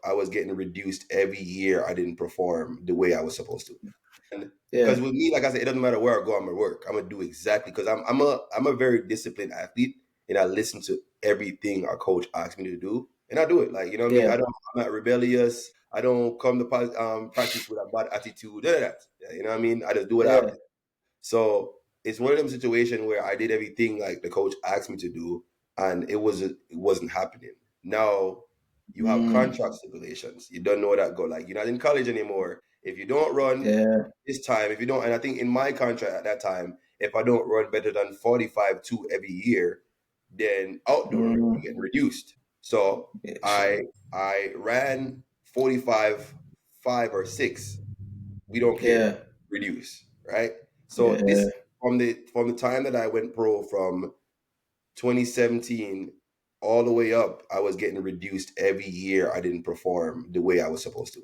I was getting reduced every year I didn't perform the way I was supposed to. And because Yeah. with me, like I said, it doesn't matter where I go, I'm gonna work. I'm gonna do exactly because I'm a very disciplined athlete, and I listen to everything our coach asks me to do, and I do it. Like, you know what I mean? Yeah. I'm not rebellious. I don't come to practice with a bad attitude. None of that. Yeah, you know what I mean? I just do what I have Yeah. to. So it's one of them situations where I did everything like the coach asked me to do, and it wasn't happening. Now you have Mm. contract stipulations. You don't know where that go. Like, you're not in college anymore. If you don't run Yeah. this time, if you don't, and I think in my contract at that time, if I don't run better than 45.2 every year, then outdoor you Mm. get reduced. So Yeah. I ran 45.5 or 6. We don't care. Yeah. Reduce, right? So Yeah. this from the time that I went pro from 2017 all the way up, I was getting reduced every year I didn't perform the way I was supposed to.